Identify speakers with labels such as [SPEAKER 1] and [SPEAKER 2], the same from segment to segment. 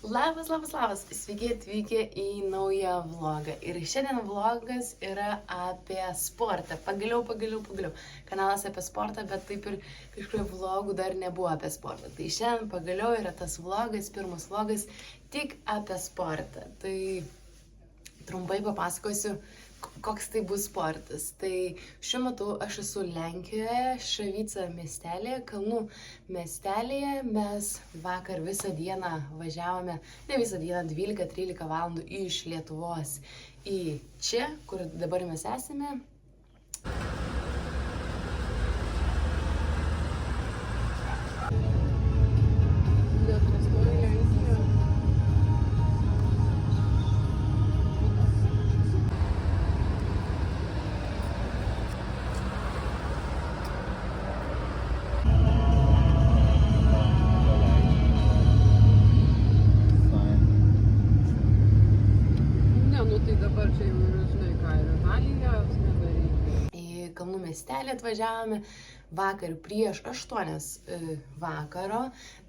[SPEAKER 1] Labas, sveiki atvykę į naują vlogą. Ir šiandien vlogas yra apie sportą. Pagaliau. Kanalas apie sportą, bet taip ir kažkurio vlogų dar nebuvo apie sportą. Tai šiandien pagaliau yra tas vlogas, pirmas vlogas tik apie sportą. Tai trumpai papasakosiu, koks tai bus sportas. Tai šiuo metu aš esu Lenkijoje, Šavyca miestelėje, Kalnų miestelėje. Mes vakar visą dieną važiavome, ne visą dieną, 12-13 valandų iš Lietuvos į čia, kur dabar mes esame. Kalnų miestelį atvažiavome vakar prieš 8 vakaro,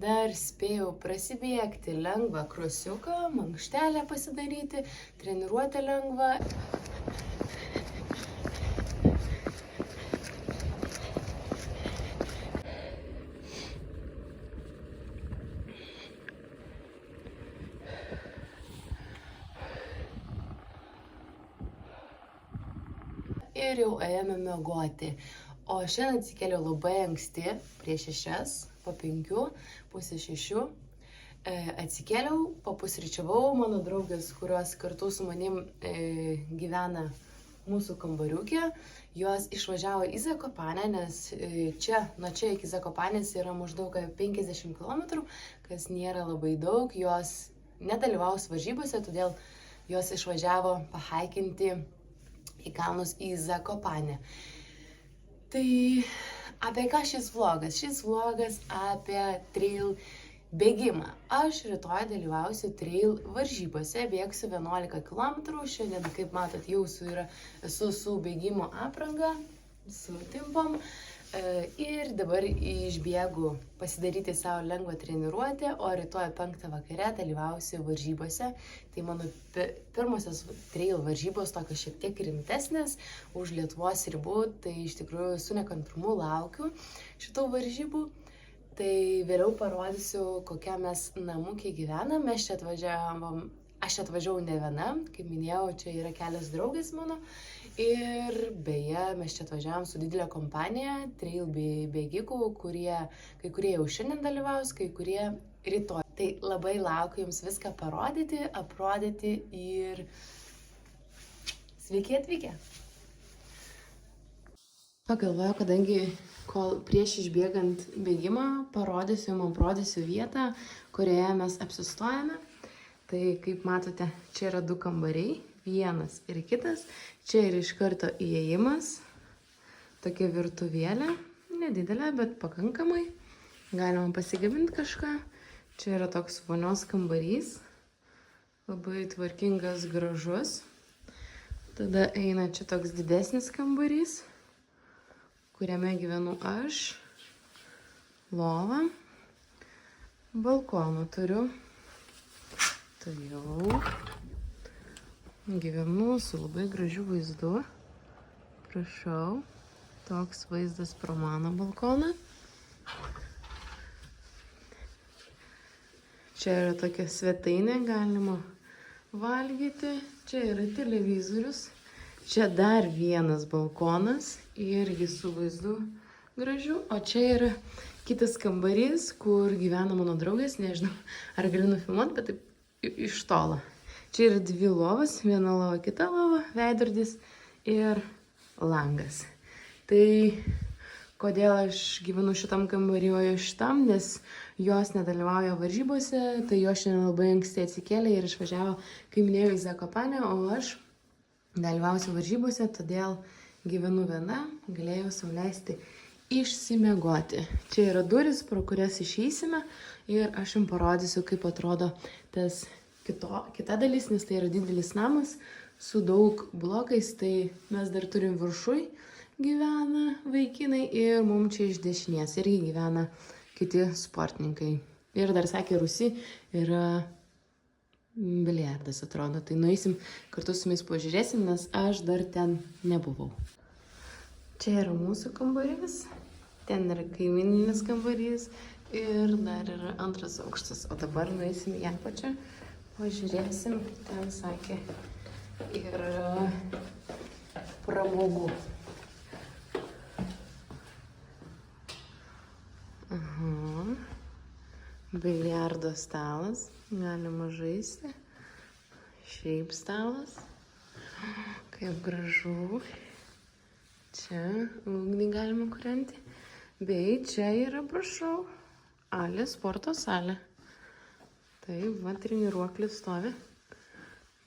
[SPEAKER 1] dar spėjau prasibėgti lengvą krosiuką, mankštelę pasidaryti, treniruotę lengvą. Ir jau ėjome miegoti. O šiandien atsikėliau labai anksti, prieš 6, po 5, pusė 6. Atsikėliau, papusryčiavau, mano draugės, kurios kartu su manim gyvena mūsų kambariukė, jos išvažiavo į Zakopanę, nes nuo čia iki Zakopanės yra maždaug 50 km, kas nėra labai daug, jos nedalyvaus varžybose, todėl jos išvažiavo pahaikinti į kalnus į Zakopanę. Tai apie ką šis vlogas? Šis vlogas apie trail bėgimą. Aš rytoj dalyvausiu trail varžybose, bėgsiu 11 km. Šiandien, kaip matot, jau esu su bėgimo apranga, su timpom. Ir dabar išbėgu pasidaryti savo lengvą treniruotę, o rytoj 5 vakare dalyvausiu varžybose. Tai mano pirmosios trail varžybos tokios šiek tiek rimtesnės už Lietuvos ribų, tai iš tikrųjų su nekantrumu laukiu šitų varžybų. Tai vėliau parodysiu, kokią mes namukį gyvenam. Aš atvažiavau ne viena, kaip minėjau, čia yra kelios draugės mano. Ir beje, mes čia atvažiavom su didelė kompanija, trail bėgikų, kai kurie jau šiandien dalyvaus, kai kurie rytoj. Tai labai laukiu jums viską parodyti, aprodyti ir sveiki atvykę. Pagalvojau, kadangi prieš išbėgant bėgimą parodysiu vietą, kurioje mes apsistojame. Tai kaip matote, čia yra 2 kambariai, vienas ir kitas. Čia yra iš karto įėjimas, tokia virtuvėlė, nedidelė, bet pakankamai. Galima pasigaminti kažką. Čia yra toks vonios kambarys, labai tvarkingas, gražus. Tada eina čia toks didesnis kambarys, kuriame gyvenu aš, lova, balkoną turiu. Tai jau gyvenu su labai gražiu vaizdu. Prašau, toks vaizdas pro mano balkoną. Čia yra tokia svetainė, galima valgyti. Čia yra televizorius. Čia dar vienas balkonas irgi su vaizdu gražiu. O čia yra kitas kambarys, kur gyvena mano draugės. Nežinau, ar galiu nufilmuoti, bet taip iš tolo. Čia yra 2 lovas, viena lova, kita lova, veidrodis ir langas. Tai kodėl aš gyvenu šitam kambarį, o šitam, nes jos nedalyvauja varžybose, tai jos šiandien labai anksti atsikėlė ir išvažiavo, kaip minėjau, į Zakopanę, o aš dalyvausiu varžybose, todėl gyvenu viena, galėjau sau leisti išsimiegoti. Čia yra durys, pro kurias išeisime ir aš jums parodysiu, kaip atrodo tas kita dalis, nes tai yra didelis namas su daug blokais, tai mes dar turim viršuj gyvena vaikinai ir mums čia iš dešinės irgi gyvena kiti sportininkai. Ir dar sakė, Rusi yra biliardas atrodo. Tai nueisim kartu su jumis pažiūrėsim, nes aš dar ten nebuvau. Čia yra mūsų kambarys, ten yra kaimyninis kambarys ir dar yra antras aukštas. O dabar nueisim į apačią, pažiūrėsim, ten sakė, yra pramogų. Biliardo stalas, galima žaisti. Šiaip stalas. Kaip gražu. Čia ugnį galima kūrenti. Bei čia yra, prašau, Ali sporto salė. Taip, va, treniruoklis stovi.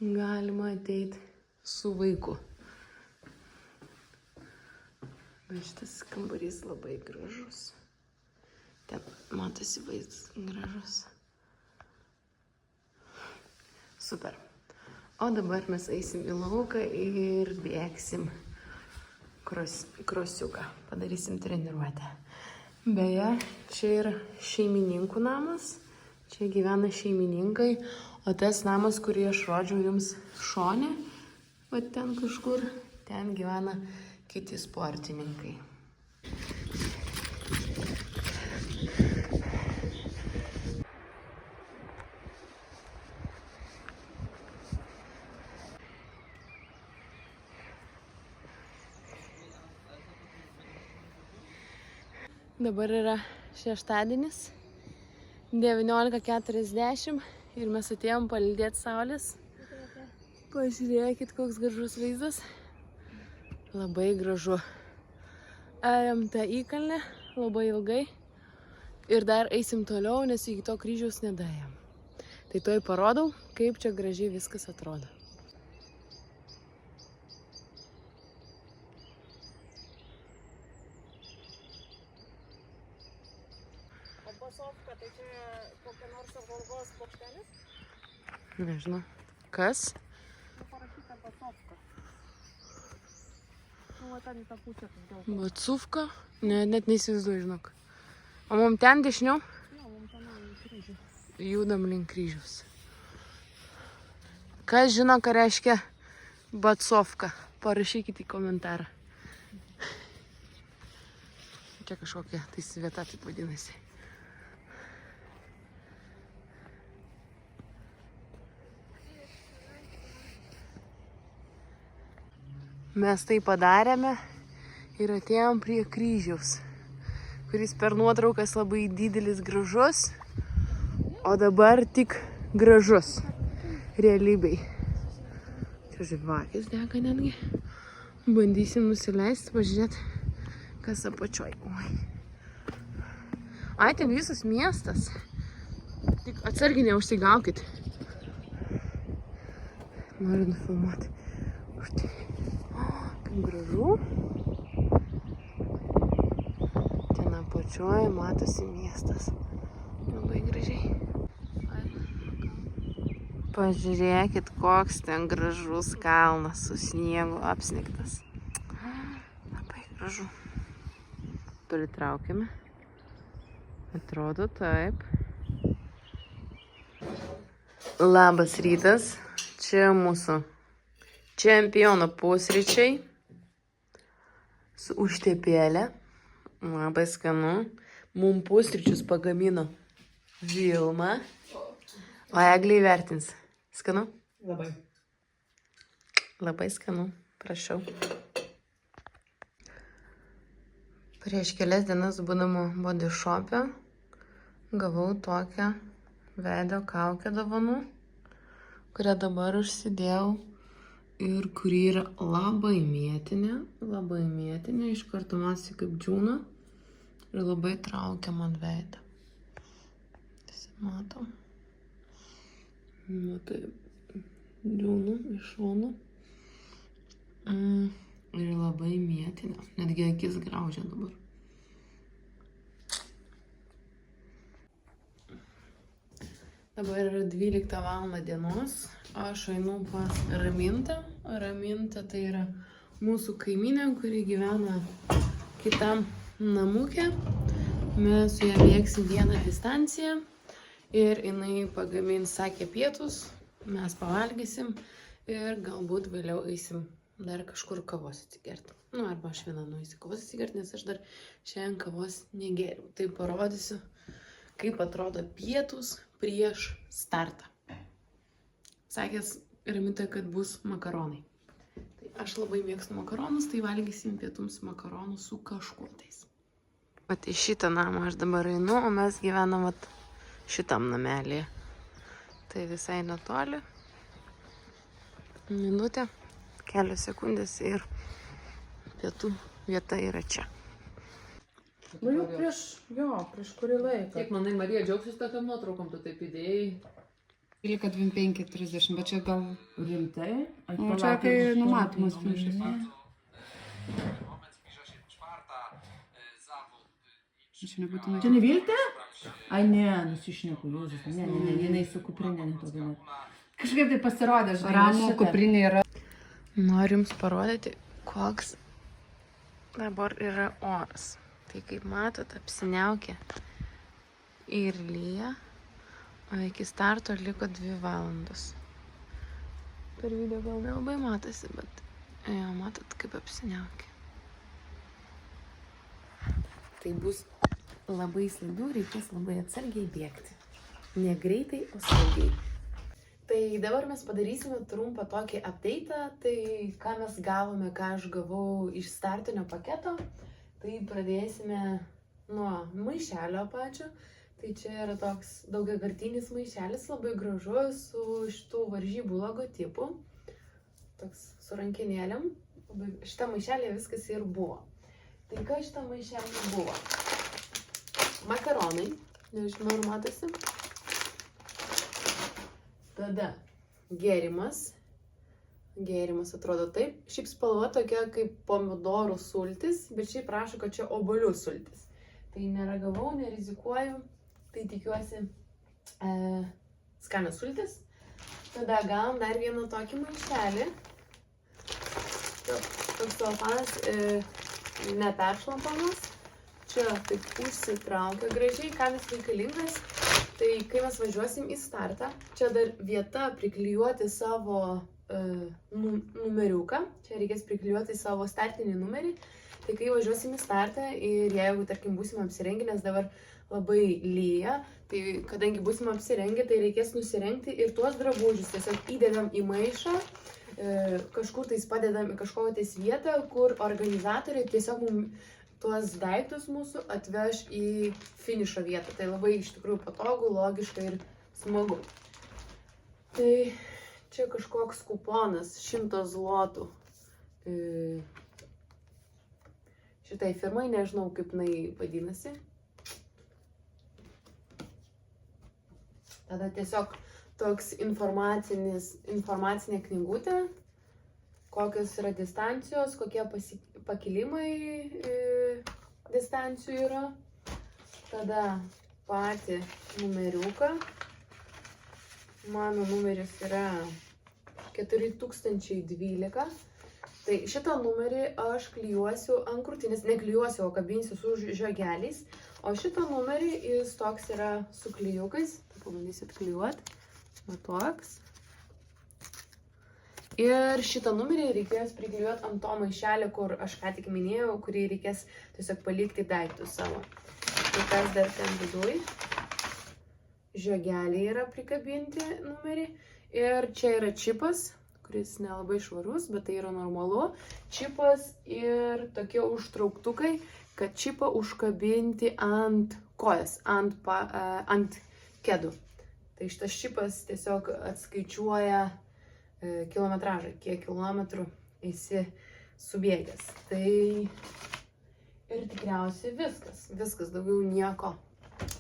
[SPEAKER 1] Galima ateiti su vaiku. Bet šitas kambarys labai gražus. Ten matosi vaizdas gražus. Super. O dabar mes eisim į lauką ir bėgsim krosiuką. Padarysim treniruotę. Beje, čia yra šeimininkų namas. Čia gyvena šeimininkai. O tas namas, kurį aš rodžiau jums šone, va ten kažkur, ten gyvena kiti sportininkai. Dabar yra šeštadienis, 19:40 ir mes atėjom palydėti saulės. Pažiūrėkit, koks gražus vaizdas. Labai gražu. Ėjom tą įkalnę labai ilgai ir dar eisim toliau, nes iki to kryžiaus nedaėjom. Tai toj parodau, kaip čia gražiai viskas atrodo.
[SPEAKER 2] Basovka, tai čia kokia nors apžvalgos plokštelis?
[SPEAKER 1] Nežinau. Kas?
[SPEAKER 2] Parašyta Basovka. Va ten į tą pusę.
[SPEAKER 1] Bacuvka? Ne, net neįsivaizduoju, žinok. O mum ten dešiniau?
[SPEAKER 2] Jo, mum ten link kryžių.
[SPEAKER 1] Judam link kryžiaus. Kas žino, ką reiškia Bacovka? Parašykite į komentarą. Čia kažkokia tais vieta taip vadinasi. Mes tai padarėme ir atėjom prie kryžiaus, kuris per nuotraukas labai didelis, gražus, o dabar tik gražus realybei. Čia žvakės dega netgi. Bandysim nusileisti, pažiūrėti, kas apačioj. Ai, ten visas miestas. Tik atsargiai neužsigaukit. Noriu nufilmuoti. Štai. Kaip gražu. Ten apačioj matosi miestas. Labai gražiai. Pažiūrėkit, koks ten gražus kalnas su sniegu apsnigtas. Labai gražu. Pritraukiame. Atrodo taip. Labas rytas. Čia mūsų čempiono pusryčiai su užtepėlė. Labai skanu. Mum pusryčius pagamino Vilma. O Eglė įvertins. Skanu?
[SPEAKER 2] Labai.
[SPEAKER 1] Labai skanu. Prašau. Prieš kelias dienas būdama body shop'e gavau tokią veido kaukę dovanų, kurią dabar užsidėjau ir kuri yra labai mėtinė, iš karto matosi kaip džiūna ir labai traukia man veidą. Matom. Matai, džiūna iš šono. Ir labai mėtinė, netgi akis graužia dabar. Dabar yra 12 val. Dienos, aš einu pas Ramintę. Ramintė tai yra mūsų kaimynė, kuri gyvena kitam namukė. Mes su ją bėgsim vieną distanciją ir jinai pagamins, sakė, pietus, mes pavalgysim ir galbūt vėliau eisim dar kažkur kavos atsigerti. Nu, arba aš viena nueisiu kavos atsigerti, nes aš dar šiandien kavos negeriau. Tai parodysiu, kaip atrodo pietus prieš startą. Sakęs Ramitė, kad bus makaronai. Tai aš labai mėgstu makaronus, tai valgysim pietums makaronus su kažkuotais. Vat į šitą namą aš dabar einu, o mes gyvenam vat šitam namelėje. Tai visai netoli. Minutė, kelios sekundės ir pietų vieta yra čia.
[SPEAKER 3] Nu jau prieš kurį laiką.
[SPEAKER 4] Kiek manai, Marija džiaugsis tokiam nuotraukom, tu taip idėjai?
[SPEAKER 3] 12:25:30, bet čia gal...
[SPEAKER 2] Rimtai?
[SPEAKER 3] Nu, čia kai numatomas finišas. Čia nebūtinai.
[SPEAKER 2] Čia neviltė? Ai ne, nusišneku, Jėzus. Ne, jinai su kuprinė netokia. Kažkaip tai pasirodė, žinai.
[SPEAKER 3] Ramo kuprinė yra.
[SPEAKER 1] Noriu jums parodyti, koks dabar yra oras. Tai kaip matot, apsiniaukė ir lyja, o iki starto liko 2 valandos. Per video gal nelabai matosi, bet jo, matot, kaip apsiniaukė. Tai bus labai slidu, reikės labai atsargiai bėgti. Ne greitai, o saugiai. Tai dabar mes padarysime trumpą tokį update'ą, tai ką mes gavome, ką aš gavau iš startinio paketo. Tai pradėsime nuo maišelio pačio. Tai čia yra toks daugiakartinis maišelis, labai gražus, su šitų varžybų logotipu. Toks su rankinėlėm. Šitą maišelį viskas ir buvo. Tai ką šitą maišelį buvo? Makaronai, nežinau, ar matosi. Tada gėrimas. Gėrimas atrodo taip. Šiaip spalva tokia kaip pomidorų sultis, bet šiaip prašo, kad čia obuolių sultis. Tai neragavau, nerizikuoju. Tai tikiuosi skanios sultis. Tada gavom dar vieną tokį maišelį. Toks cellofanas neperšlampamas. Čia taip užsitraukia gražiai, kam jis reikalingas. Tai kai mes važiuosim į startą, čia dar vieta priklijuoti savo numeriuką. Čia reikės priklijuoti savo startinį numerį. Tai kai važiuosim į startą ir jeigu, tarkim, būsim apsirengę, nes dabar labai lyja, tai kadangi būsim apsirengę, tai reikės nusirengti ir tuos drabužius tiesiog įdedam į maišą, kažkur tais padedam į kažkokią tais vietą, kur organizatoriai tiesiog mums tuos daiktus mūsų atveš į finišo vietą. Tai labai iš tikrųjų patogu, logiška ir smagu. Tai čia kažkoks kuponas 100 zlotų. Šitai firmai, nežinau kaip jinai vadinasi. Tada tiesiog toks informacinė knygutė, kokios yra distancijos, kokie pakilimai distancijų yra. Tada patį numeriuką. Mano numeris yra 4012. Tai šitą numerį aš klijuosiu ant krūtinės, neklijuosiu, o kabinsiu su žiogeliais. O šitą numerį jis toks yra su klijukais. Tai pabandysit klijuoti. Va toks. Ir šitą numerį reikės priklijuoti ant to maišelio, kur aš ką tik minėjau, kurį reikės tiesiog palikti daiktus savo. Tai kas dar ten viduj? Žiogeliai yra prikabinti numerį. Ir čia yra čipas, kuris nelabai švarus, bet tai yra normalu. Čipas ir tokie užtrauktukai, kad čipą užkabinti ant kojas, ant kedų. Tai šitas čipas tiesiog atskaičiuoja kilometražą, kiek kilometrų esi subėgęs. Tai ir tikriausiai viskas. Viskas, daugiau nieko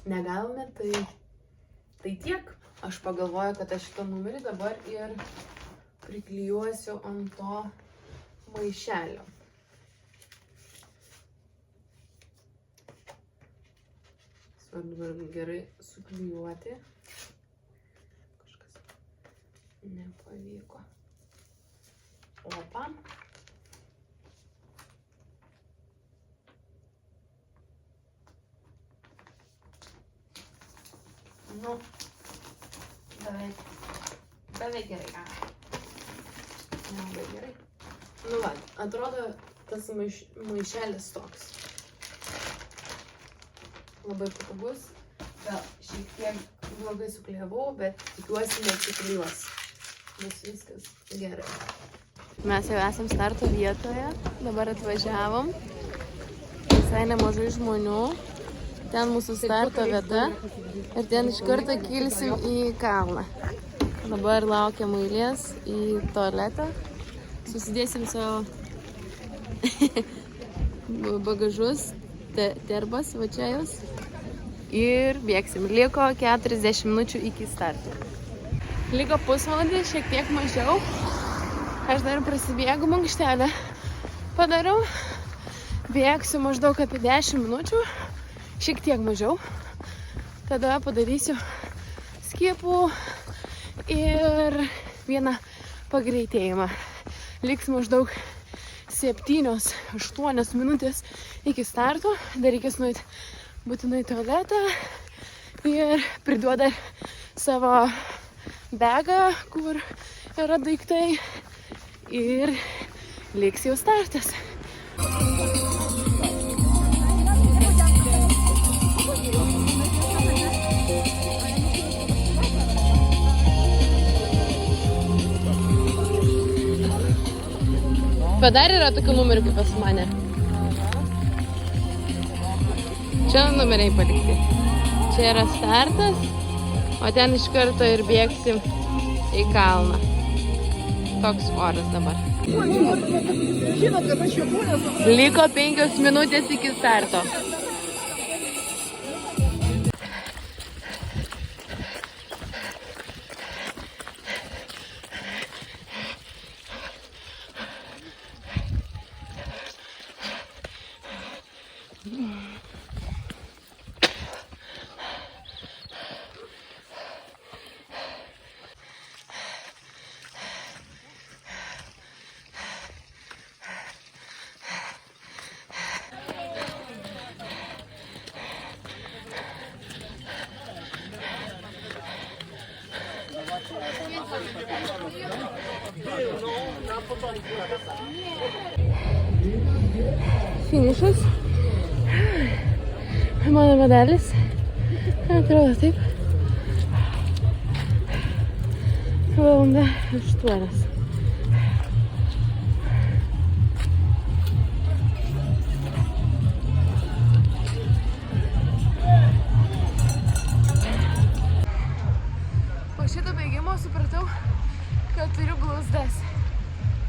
[SPEAKER 1] negavome, tai tiek. Aš pagalvoju, kad aš šitą numerį dabar ir priklijuosiu ant to maišelio. Svarbu dabar gerai suklijuoti. Kažkas nepavyko. Opa. Nu, beveik Beveik gerai. Nelabai gerai. Nu va, atrodo tas maišelis toks. Labai patogus. Gal šiek tiek blogai suklijavau, bet tikiuosi nesiklijuos. Bus viskas gerai. Mes jau esam starto vietoje. Dabar atvažiavom. Visai nemažai žmonių. Ten mūsų starto vieta. Ir ten iš karto kilsim į kalną. Dabar laukiam eilės į tualetą. Susidėsim savo bagažus, terbas, va čia jos. Ir bėgsim. Liko 40 minučių iki starto. Liko pusvalandį, šiek tiek mažiau. Aš dar prasibėgu mankštelę. Padariau. Bėgsiu maždaug apie 10 minučių. Šiek tiek mažiau. Tada padarysiu skiepų ir vieną pagreitėjimą. Liks maždaug 7-8 minutės iki starto. Dar reikės nueiti būtinai tualetą ir priduoda savo begą, kur yra daiktai ir liks jau startas. Bet dar yra tokių numerių kaip pas mane. Čia numeriai palikti. Čia yra startas, o ten iš karto ir bėgsim į kalną. Toks oras dabar. Liko 5 minutės iki starto. Finišas. Mano medalis. Atrodo taip. Valanda 8. Po šito bėgimo supratau, kad turiu blauzdas.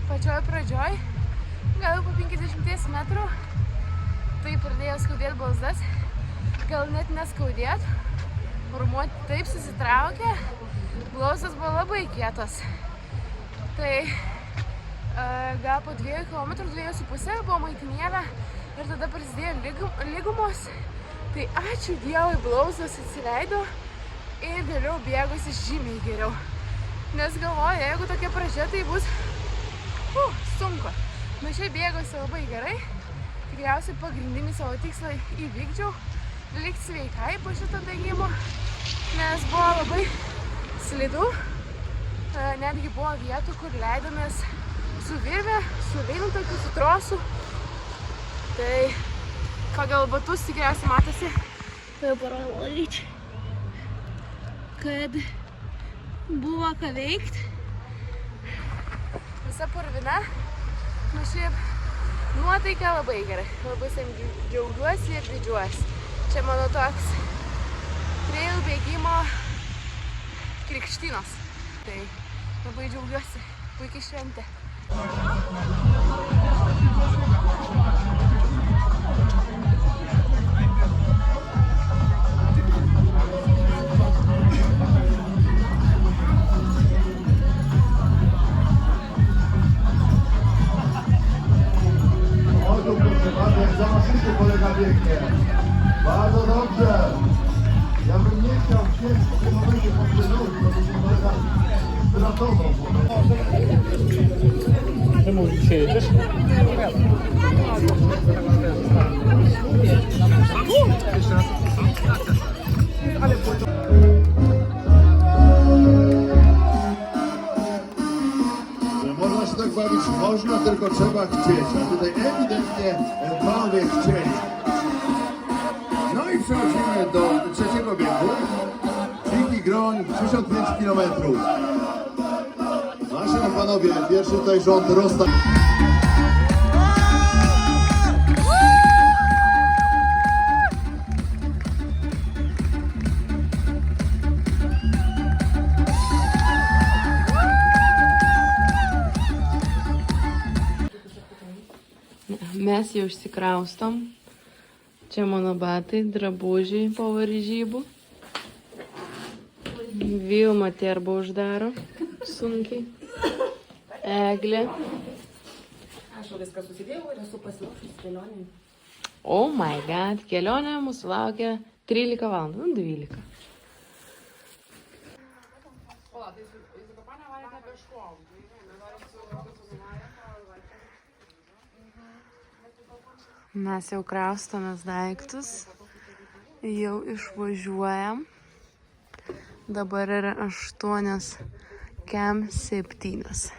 [SPEAKER 1] Pačioj pradžioj, gal po 50 metrų, tai pradėjo skaudėti blauzdas, gal net neskaudėt, rumuo taip susitraukė, blauzdas buvo labai kietas. Tai gal po 2 km, 2,5 buvo maitinėlė ir tada prasidėjo lygumos. Tai ačiū Dievui, blauzdas atsileido ir vėliau bėgusi žymiai geriau. Nes galvoju, jeigu tokia pradžia, tai bus sunku. Na šiaip bėgosi labai gerai. Tikriausiai pagrindinį savo tikslą įvykdžiau. Likti sveikai po šito bėgimo. Nes buvo labai slidu. Netgi buvo vietų, kur leidomės su virve, su leinu tokiu, su trosu. Tai pagal batus tikriausiai matosi. Tai parodyčiau, kad buvo ką veikti. Visa purvina. Nu šiaip nuotaika labai gerai. Labai džiaugiuosi ir didžiuosi. Čia mano toks trail bėgimo krikštynos. Tai labai džiaugiuosi. Puikiai šventė.
[SPEAKER 5] Zobaczycie, kolega biegnie. Bardzo dobrze. Ja bym nie chciał wziąć w tym momencie pod nóg, bo to się kolega wyratował.
[SPEAKER 6] Czemu dzisiaj jedziesz?
[SPEAKER 5] bawić można, tylko trzeba chcieć. A tutaj ewidentnie panowie chcieli. No i przechodzimy do trzeciego biegu. Dziki Groń, 65 km. Właśnie panowie, pierwszy tutaj rząd rozstaw.
[SPEAKER 1] Mes jau išsikraustom. Čia mano batai, drabužiai po varžybų. Vilma terba uždaro sunkiai. Eglė.
[SPEAKER 2] Aš jau viską susidėjau ir esu pasiruošus kelionį.
[SPEAKER 1] Oh my god, kelionė mūsų laukia 13 valandų, nu 12. Mes jau kraustomės daiktus, jau išvažiuojam. Dabar yra 8:07.